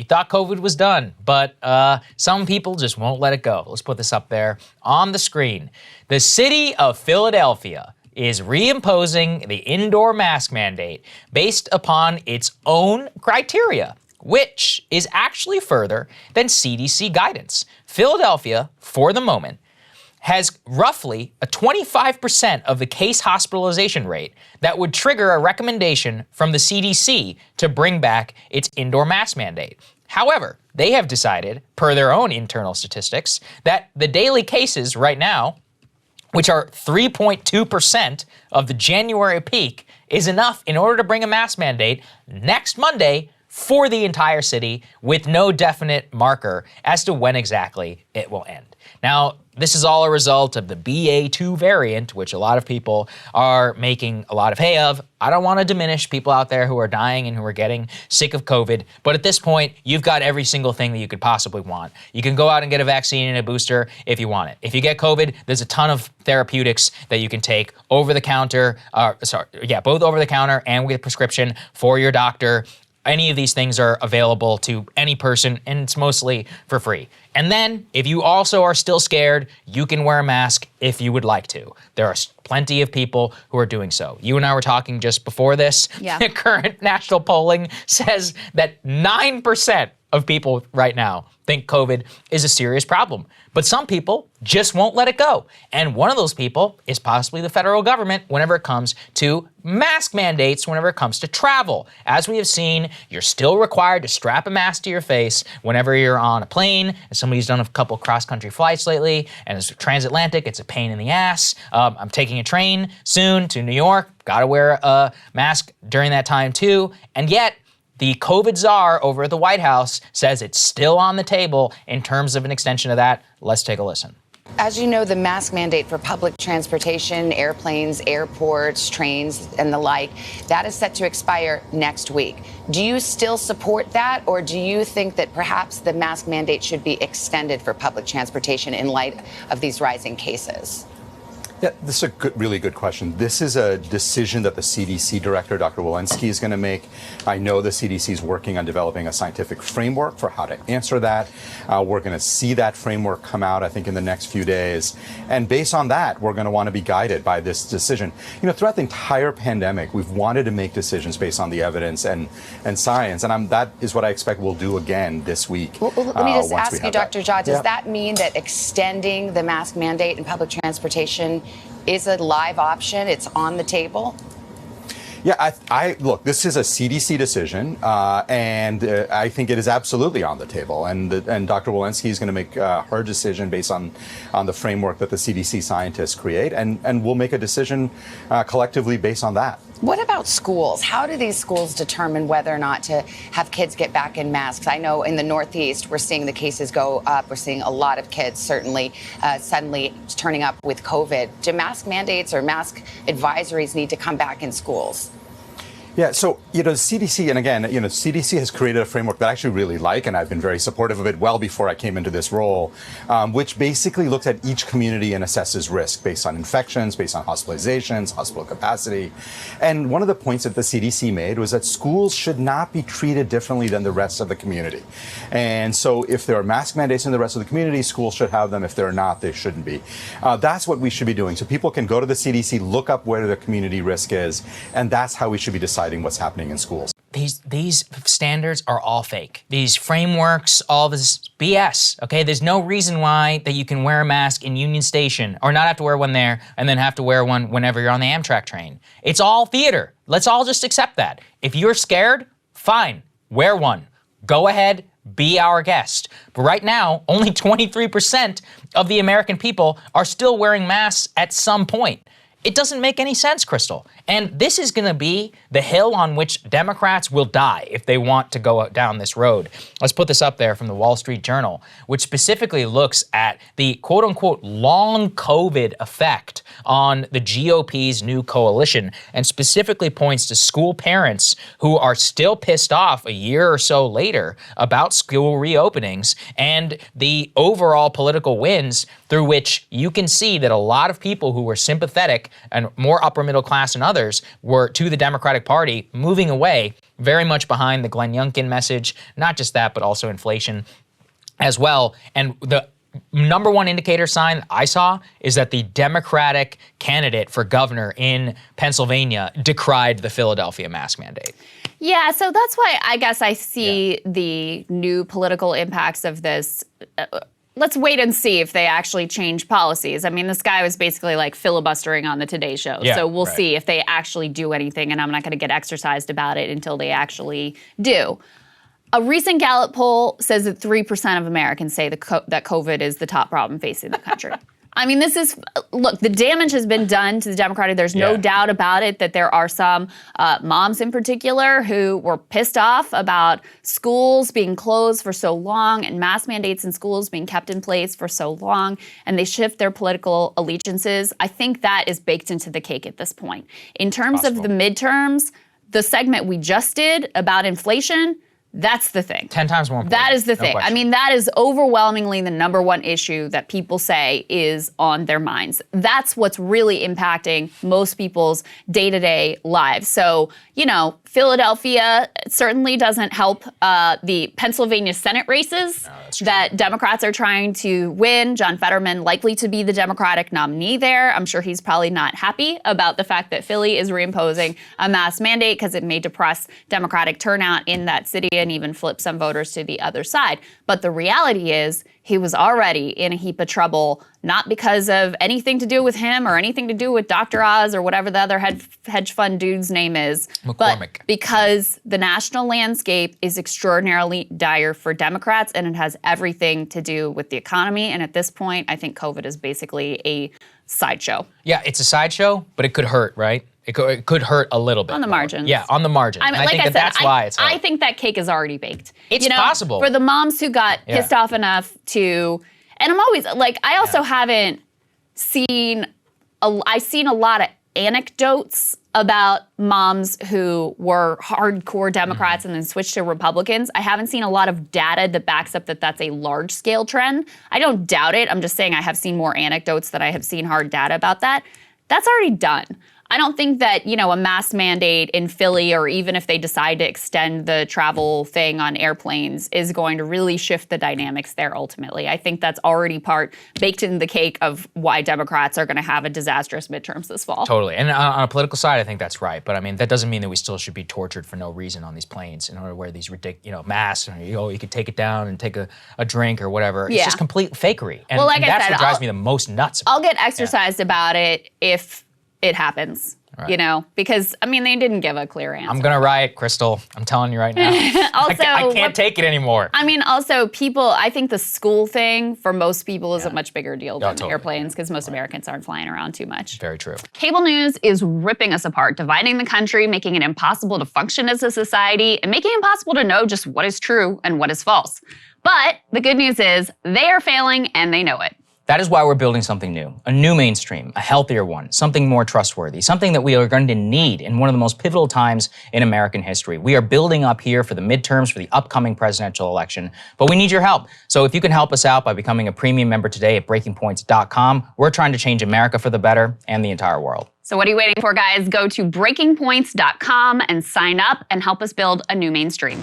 You thought COVID was done, but some people just won't let it go. Let's put this up there on the screen. The city of Philadelphia is reimposing the indoor mask mandate based upon its own criteria, which is actually further than CDC guidance. Philadelphia, for the moment, has roughly a 25% of the case hospitalization rate that would trigger a recommendation from the CDC to bring back its indoor mask mandate. However, they have decided, per their own internal statistics, that the daily cases right now, which are 3.2% of the January peak, is enough in order to bring a mask mandate next Monday for the entire city with no definite marker as to when exactly it will end. Now, this is all a result of the BA2 variant, which a lot of people are making a lot of hay of. I don't want to diminish people out there who are dying and who are getting sick of COVID, but at this point, you've got every single thing that you could possibly want. You can go out and get a vaccine and a booster if you want it. If you get COVID, there's a ton of therapeutics that you can take over the counter, both over the counter and with a prescription for your doctor. Any of these things are available to any person, and it's mostly for free. And then, if you also are still scared, you can wear a mask if you would like to. There are plenty of people who are doing so. You and I were talking just before this. Yeah. The current national polling says that 9% of people right now think COVID is a serious problem. But some people just won't let it go. And one of those people is possibly the federal government whenever it comes to mask mandates, whenever it comes to travel. As we have seen, you're still required to strap a mask to your face whenever you're on a plane. As somebody who's done a couple cross-country flights lately, and it's transatlantic, it's a pain in the ass. I'm taking a train soon to New York, gotta wear a mask during that time too. And yet, the COVID czar over at the White House says it's still on the table in terms of an extension of that. Let's take a listen. As you know, the mask mandate for public transportation, airplanes, airports, trains, and the like, that is set to expire next week. Do you still support that, or do you think that perhaps the mask mandate should be extended for public transportation in light of these rising cases? Yeah, this is a really good question. This is a decision that the CDC director, Dr. Walensky, is going to make. I know the CDC is working on developing a scientific framework for how to answer that. We're going to see that framework come out, I think, in the next few days. And based on that, we're going to want to be guided by this decision. You know, throughout the entire pandemic, we've wanted to make decisions based on the evidence and science. And that is what I expect we'll do again this week. Well, let me just ask you, Dr. Jha, does that mean that extending the mask mandate in public transportation is a live option? It's on the table? Yeah, I look, this is a CDC decision, and I think it is absolutely on the table. And Dr. Walensky is going to make her decision based on the framework that the CDC scientists create, and we'll make a decision collectively based on that. What about schools? How do these schools determine whether or not to have kids get back in masks? I know in the Northeast, we're seeing the cases go up. We're seeing a lot of kids certainly suddenly turning up with COVID. Do mask mandates or mask advisories need to come back in schools? Yeah, so, you know, CDC, and again, you know, CDC has created a framework that I actually really like, and I've been very supportive of it well before I came into this role, which basically looks at each community and assesses risk based on infections, based on hospitalizations, hospital capacity. And one of the points that the CDC made was that schools should not be treated differently than the rest of the community. And so if there are mask mandates in the rest of the community, schools should have them. If they're not, they shouldn't be. That's what we should be doing. So people can go to the CDC, look up where the community risk is, and that's how we should be deciding what's happening in schools. These standards are all fake. These frameworks, all this BS, okay? There's no reason why that you can wear a mask in Union Station or not have to wear one there and then have to wear one whenever you're on the Amtrak train. It's all theater. Let's all just accept that. If you're scared, fine, wear one. Go ahead, be our guest. But right now, only 23% of the American people are still wearing masks at some point. It doesn't make any sense, Krystal. And this is going to be the hill on which Democrats will die if they want to go down this road. Let's put this up there from the Wall Street Journal, which specifically looks at the quote-unquote long COVID effect on the GOP's new coalition, and specifically points to school parents who are still pissed off a year or so later about school reopenings and the overall political wins through which you can see that a lot of people who were sympathetic and more upper middle class than others were to the Democratic Party moving away very much behind the Glenn Youngkin message. Not just that, but also inflation as well. And the number one indicator sign I saw is that the Democratic candidate for governor in Pennsylvania decried the Philadelphia mask mandate. Yeah, so that's why I guess I see the new political impacts of this. Let's wait and see if they actually change policies. I mean, this guy was basically like filibustering on the Today Show. Yeah, so we'll right. see if they actually do anything, and I'm not going to get exercised about it until they actually do. A recent Gallup poll says that 3% of Americans say that COVID is the top problem facing the country. I mean, look, the damage has been done to the Democratic. There's no doubt about it that there are some moms in particular who were pissed off about schools being closed for so long and mask mandates in schools being kept in place for so long, and they shift their political allegiances. I think that is baked into the cake at this point. In terms of the midterms, the segment we just did about inflation, that's the thing. 10 times more important. That is the thing. question. I mean, that is overwhelmingly the number one issue that people say is on their minds. That's what's really impacting most people's day-to-day lives. So, you know, Philadelphia certainly doesn't help the Pennsylvania Senate races that Democrats are trying to win. John Fetterman likely to be the Democratic nominee there. I'm sure he's probably not happy about the fact that Philly is reimposing a mask mandate because it may depress Democratic turnout in that city and even flip some voters to the other side. But the reality is he was already in a heap of trouble, not because of anything to do with him or anything to do with Dr. Oz or whatever the other hedge fund dude's name is, McCormick. but because the national landscape is extraordinarily dire for Democrats, and it has everything to do with the economy. And at this point, I think COVID is basically a sideshow. Yeah, it's a sideshow, but it could hurt, right? It could hurt a little bit. On the more. margins. Yeah, on the margins. I mean, And like I think I said, that's why it's hurt. I think that cake is already baked. It's possible. For the moms who got pissed off enough to, and I'm always, like, I also haven't seen, I've seen a lot of anecdotes about moms who were hardcore Democrats and then switched to Republicans. I haven't seen a lot of data that backs up that that's a large-scale trend. I don't doubt it. I'm just saying I have seen more anecdotes than I have seen hard data about that. That's already done. I don't think that, you know, a mask mandate in Philly, or even if they decide to extend the travel thing on airplanes, is going to really shift the dynamics there ultimately. I think that's already baked in the cake of why Democrats are going to have a disastrous midterms this fall. Totally. And on a political side, I think that's right. But I mean, that doesn't mean that we still should be tortured for no reason on these planes in order to wear these ridiculous, masks. And, you could take it down and take a drink or whatever. It's just complete fakery. And, well, like and that's I said, what drives me the most nuts. I'll get exercised about it if it happens. Right. You know, because, I mean, they didn't give a clear answer. I'm going to riot, Krystal. I'm telling you right now. Also, I can't take it anymore. I mean, also, I think the school thing for most people is a much bigger deal than airplanes, because most Americans aren't flying around too much. Very true. Cable news is ripping us apart, dividing the country, making it impossible to function as a society, and making it impossible to know just what is true and what is false. But the good news is they are failing and they know it. That is why we're building something new, a new mainstream, a healthier one, something more trustworthy, something that we are going to need in one of the most pivotal times in American history. We are building up here for the midterms, for the upcoming presidential election, but we need your help. So if you can help us out by becoming a premium member today at breakingpoints.com, we're trying to change America for the better and the entire world. So what are you waiting for, guys? Go to breakingpoints.com and sign up and help us build a new mainstream.